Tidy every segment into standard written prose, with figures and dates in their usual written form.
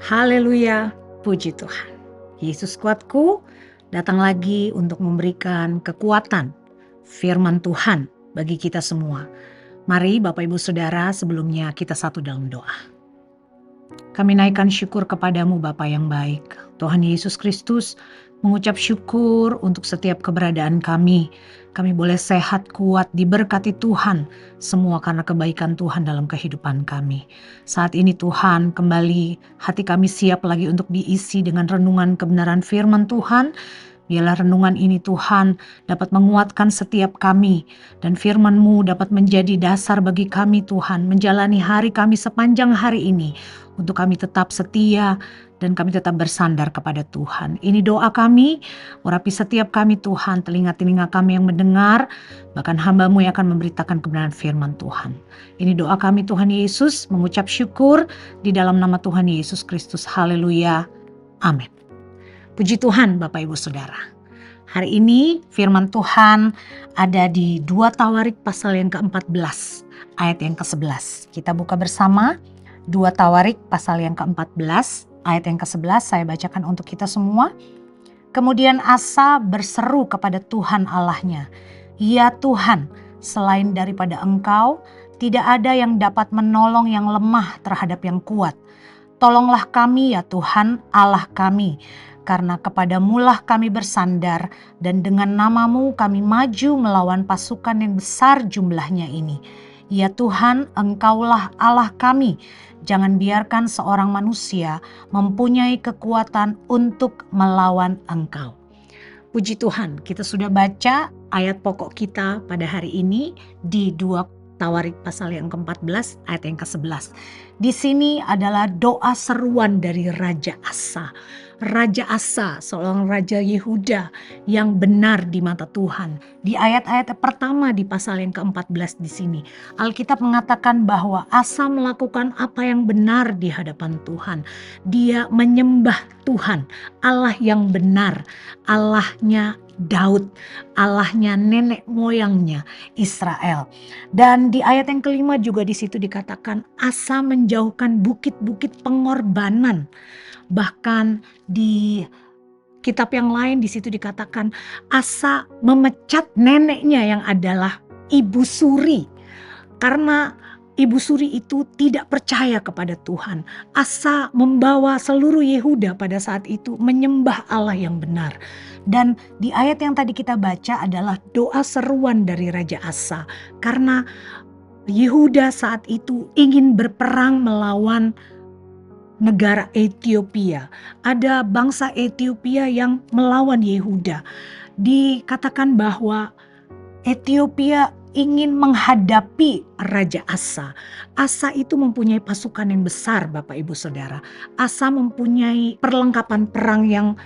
Haleluya, puji Tuhan. Yesus kuatku datang lagi untuk memberikan kekuatan firman Tuhan bagi kita semua. Mari Bapak Ibu Saudara, sebelumnya kita satu dalam doa. Kami naikkan syukur kepadamu Bapa yang baik. Tuhan Yesus Kristus, mengucap syukur untuk setiap keberadaan kami. Kami boleh sehat, kuat, diberkati Tuhan. Semua karena kebaikan Tuhan dalam kehidupan kami. Saat ini Tuhan, kembali hati kami siap lagi untuk diisi dengan renungan kebenaran firman Tuhan. Biarlah renungan ini Tuhan dapat menguatkan setiap kami. Dan firman-Mu dapat menjadi dasar bagi kami Tuhan. Menjalani hari kami sepanjang hari ini. Untuk kami tetap setia dan kami tetap bersandar kepada Tuhan. Ini doa kami, urapi setiap kami Tuhan, telinga-telinga kami yang mendengar, bahkan hamba-Mu yang akan memberitakan kebenaran firman Tuhan. Ini doa kami Tuhan Yesus, mengucap syukur di dalam nama Tuhan Yesus Kristus. Haleluya. Amin. Puji Tuhan Bapak Ibu Saudara. Hari ini firman Tuhan ada di 2 Tawarik pasal yang ke-14, ayat yang ke-11. Kita buka bersama 2 Tawarik pasal yang ke-14, ayat yang ke-11, saya bacakan untuk kita semua. Kemudian Asa berseru kepada Tuhan Allahnya, "Ya Tuhan, selain daripada Engkau, tidak ada yang dapat menolong yang lemah terhadap yang kuat. Tolonglah kami ya Tuhan, Allah kami, karena kepadamulah kami bersandar, dan dengan nama-Mu kami maju melawan pasukan yang besar jumlahnya ini. Ya Tuhan, Engkaulah Allah kami. Jangan biarkan seorang manusia mempunyai kekuatan untuk melawan Engkau." Puji Tuhan, kita sudah baca ayat pokok kita pada hari ini di 2 Tawarik pasal yang ke-14 ayat yang ke-11. Di sini adalah doa seruan dari Raja Asa. Raja Asa, seorang raja Yehuda yang benar di mata Tuhan. Di ayat-ayat pertama di pasal yang ke-14 di sini, Alkitab mengatakan bahwa Asa melakukan apa yang benar di hadapan Tuhan. Dia menyembah Tuhan, Allah yang benar, Allahnya Daud, Allahnya nenek moyangnya Israel. Dan di ayat yang kelima juga di situ dikatakan Asa menjauhkan bukit-bukit pengorbanan. Bahkan di kitab yang lain di situ dikatakan Asa memecat neneknya yang adalah Ibu Suri. Karena Ibu Suri itu tidak percaya kepada Tuhan. Asa membawa seluruh Yehuda pada saat itu menyembah Allah yang benar. Dan di ayat yang tadi kita baca adalah doa seruan dari Raja Asa. Karena Yehuda saat itu ingin berperang melawan negara Ethiopia. Ada bangsa Ethiopia yang melawan Yehuda. Dikatakan bahwa Ethiopia ingin menghadapi Raja Asa. Asa itu mempunyai pasukan yang besar Bapak Ibu Saudara. Asa mempunyai perlengkapan perang yang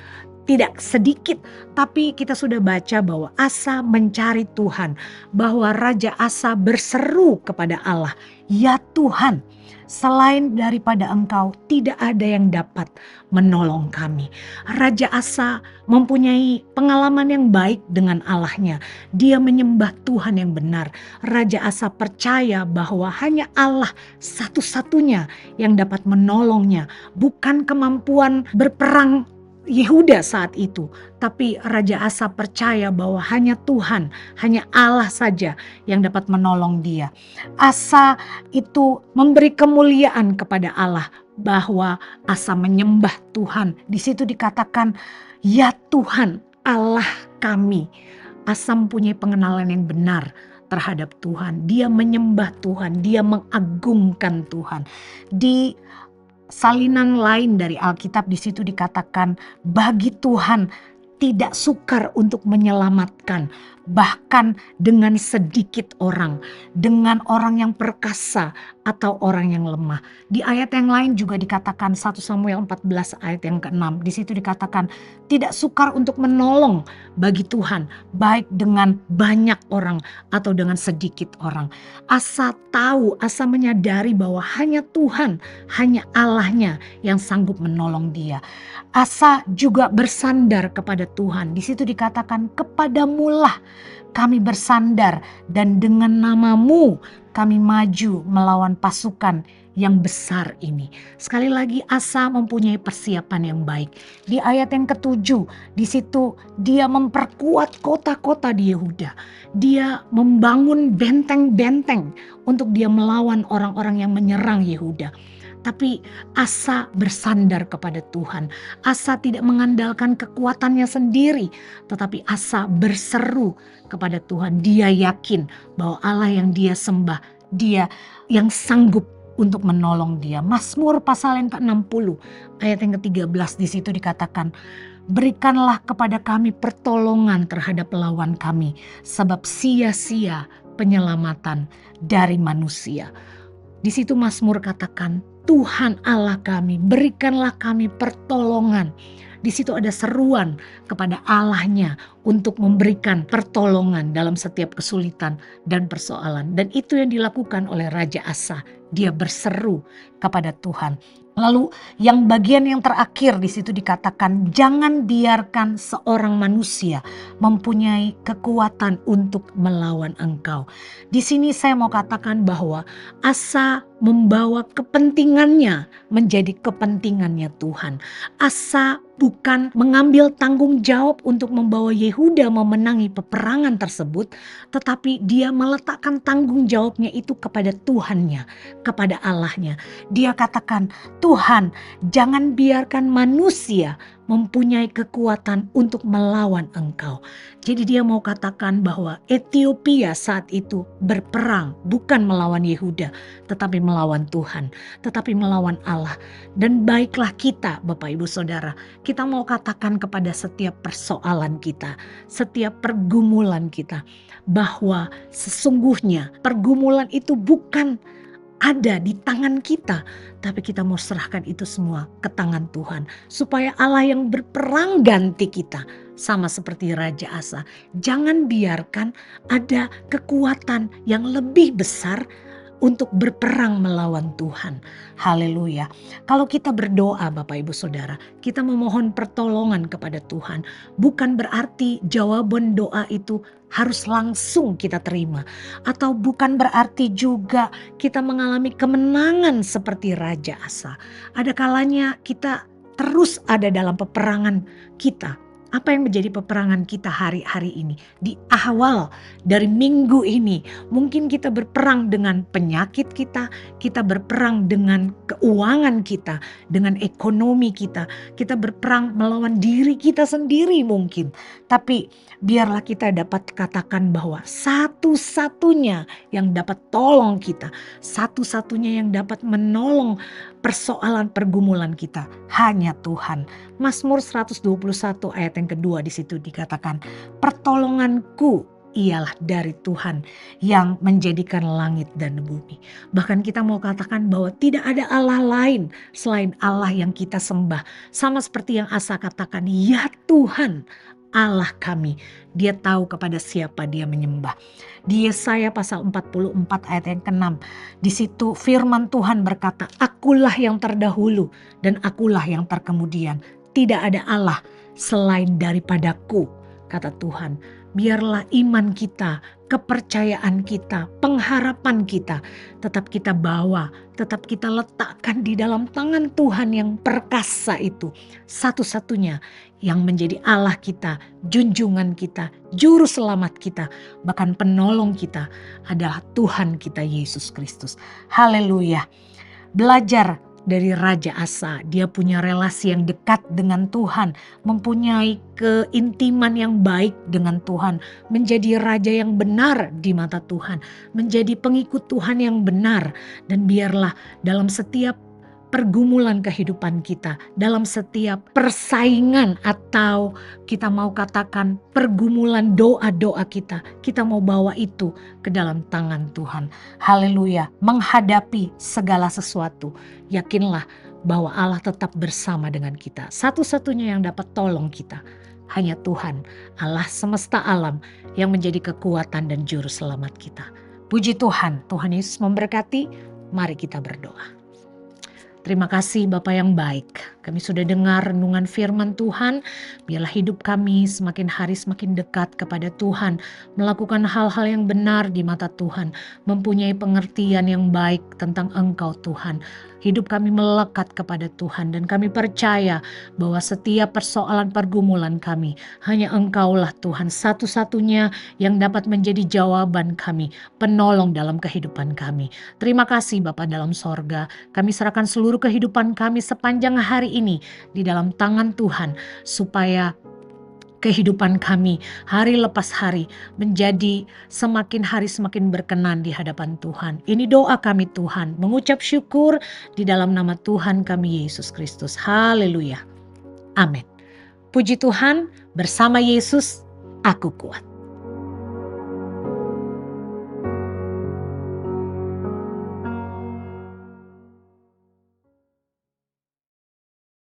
tidak sedikit, tapi kita sudah baca bahwa Asa mencari Tuhan, bahwa Raja Asa berseru kepada Allah, "Ya Tuhan, selain daripada Engkau tidak ada yang dapat menolong kami." Raja Asa mempunyai pengalaman yang baik dengan Allahnya. Dia menyembah Tuhan yang benar. Raja Asa percaya bahwa hanya Allah satu-satunya yang dapat menolongnya. Bukan kemampuan berperang Yehuda saat itu, tapi Raja Asa percaya bahwa hanya Tuhan, hanya Allah saja yang dapat menolong dia. Asa itu memberi kemuliaan kepada Allah, bahwa Asa menyembah Tuhan. Di situ dikatakan, "Ya Tuhan, Allah kami." Asa mempunyai pengenalan yang benar terhadap Tuhan. Dia menyembah Tuhan, dia mengagungkan Tuhan. Di salinan lain dari Alkitab di situ dikatakan, bagi Tuhan tidak sukar untuk menyelamatkan, bahkan dengan sedikit orang, dengan orang yang perkasa atau orang yang lemah. Di ayat yang lain juga dikatakan 1 Samuel 14 ayat yang ke-6. Di situ dikatakan tidak sukar untuk menolong bagi Tuhan, baik dengan banyak orang atau dengan sedikit orang. Asa tahu, Asa menyadari bahwa hanya Tuhan, hanya Allahnya yang sanggup menolong dia. Asa juga bersandar kepada Tuhan. Di situ dikatakan, "Kepadamulah kami bersandar, dan dengan nama-Mu kami maju melawan pasukan yang besar ini. Sekali lagi Asa mempunyai persiapan yang baik. Di ayat yang ketujuh, di situ dia memperkuat kota-kota di Yehuda. Dia membangun benteng-benteng untuk dia melawan orang-orang yang menyerang Yehuda. Tapi Asa bersandar kepada Tuhan. Asa tidak mengandalkan kekuatannya sendiri, tetapi Asa berseru kepada Tuhan. Dia yakin bahwa Allah yang dia sembah, dia yang sanggup untuk menolong dia. Mazmur pasal yang ke-60 ayat yang ke-13 di situ dikatakan, berikanlah kepada kami pertolongan terhadap lawan kami, sebab sia-sia penyelamatan dari manusia. Di situ Mazmur katakan, Tuhan Allah kami, berikanlah kami pertolongan. Di situ ada seruan kepada Allahnya untuk memberikan pertolongan dalam setiap kesulitan dan persoalan. Dan itu yang dilakukan oleh Raja Asa. Dia berseru kepada Tuhan. Lalu yang bagian yang terakhir di situ dikatakan, jangan biarkan seorang manusia mempunyai kekuatan untuk melawan engkau. Di sini saya mau katakan bahwa Asa membawa kepentingannya menjadi kepentingannya Tuhan. Asa bukan mengambil tanggung jawab untuk membawa Yehuda memenangi peperangan tersebut, tetapi dia meletakkan tanggung jawabnya itu kepada Tuhannya, kepada Allahnya. Dia katakan, Tuhan, jangan biarkan manusia mempunyai kekuatan untuk melawan engkau. Jadi dia mau katakan bahwa Ethiopia saat itu berperang bukan melawan Yehuda, tetapi melawan Tuhan, tetapi melawan Allah. Dan baiklah kita, Bapak Ibu Saudara, kita mau katakan kepada setiap persoalan kita, setiap pergumulan kita, bahwa sesungguhnya pergumulan itu bukan ada di tangan kita, tapi kita mau serahkan itu semua ke tangan Tuhan, supaya Allah yang berperang ganti kita, sama seperti Raja Asa. Jangan biarkan ada kekuatan yang lebih besar untuk berperang melawan Tuhan. Haleluya. Kalau kita berdoa Bapak Ibu Saudara, kita memohon pertolongan kepada Tuhan, bukan berarti jawaban doa itu harus langsung kita terima. Atau bukan berarti juga kita mengalami kemenangan seperti Raja Asa. Ada kalanya kita terus ada dalam peperangan kita. Apa yang menjadi peperangan kita hari-hari ini? Di awal dari minggu ini, mungkin kita berperang dengan penyakit kita berperang dengan keuangan kita, dengan ekonomi kita berperang melawan diri kita sendiri mungkin. Tapi biarlah kita dapat katakan bahwa satu-satunya yang dapat tolong kita, satu-satunya yang dapat menolong persoalan pergumulan kita hanya Tuhan. Mazmur 121 ayat yang kedua di situ dikatakan, pertolonganku ialah dari Tuhan yang menjadikan langit dan bumi. Bahkan kita mau katakan bahwa tidak ada Allah lain selain Allah yang kita sembah. Sama seperti yang Asa katakan, ya Tuhan Allah kami. Dia tahu kepada siapa dia menyembah. Di Yesaya pasal 44 ayat yang ke-6. Di situ firman Tuhan berkata, akulah yang terdahulu dan akulah yang terkemudian. Tidak ada Allah selain daripadaku, kata Tuhan. Biarlah iman kita, kepercayaan kita, pengharapan kita tetap kita bawa, tetap kita letakkan di dalam tangan Tuhan yang perkasa itu. Satu-satunya yang menjadi Allah kita, junjungan kita, juru selamat kita, bahkan penolong kita adalah Tuhan kita Yesus Kristus. Haleluya. Belajar dari Raja Asa, dia punya relasi yang dekat dengan Tuhan, mempunyai keintiman yang baik dengan Tuhan, menjadi raja yang benar di mata Tuhan, menjadi pengikut Tuhan yang benar. Dan biarlah dalam setiap pergumulan kehidupan kita, dalam setiap persaingan atau kita mau katakan pergumulan doa-doa kita mau bawa itu ke dalam tangan Tuhan. Haleluya. Menghadapi segala sesuatu, yakinlah bahwa Allah tetap bersama dengan kita. Satu-satunya yang dapat tolong kita hanya Tuhan, Allah semesta alam yang menjadi kekuatan dan juru selamat kita. Puji Tuhan, Tuhan Yesus memberkati. Mari kita berdoa. Terima kasih Bapa yang baik, Kami sudah dengar renungan firman Tuhan, biarlah hidup kami semakin hari semakin dekat kepada Tuhan, melakukan hal-hal yang benar di mata Tuhan, mempunyai pengertian yang baik tentang Engkau Tuhan. Hidup kami melekat kepada Tuhan dan kami percaya bahwa setiap persoalan pergumulan kami, hanya Engkaulah Tuhan satu-satunya yang dapat menjadi jawaban kami, penolong dalam kehidupan kami. Terima kasih Bapa dalam sorga, kami serahkan seluruh kehidupan kami sepanjang hari ini di dalam tangan Tuhan, supaya kehidupan kami hari lepas hari menjadi semakin hari semakin berkenan di hadapan Tuhan. Ini doa kami Tuhan, mengucap syukur di dalam nama Tuhan kami Yesus Kristus. Haleluya. Amin. Puji Tuhan, bersama Yesus aku kuat.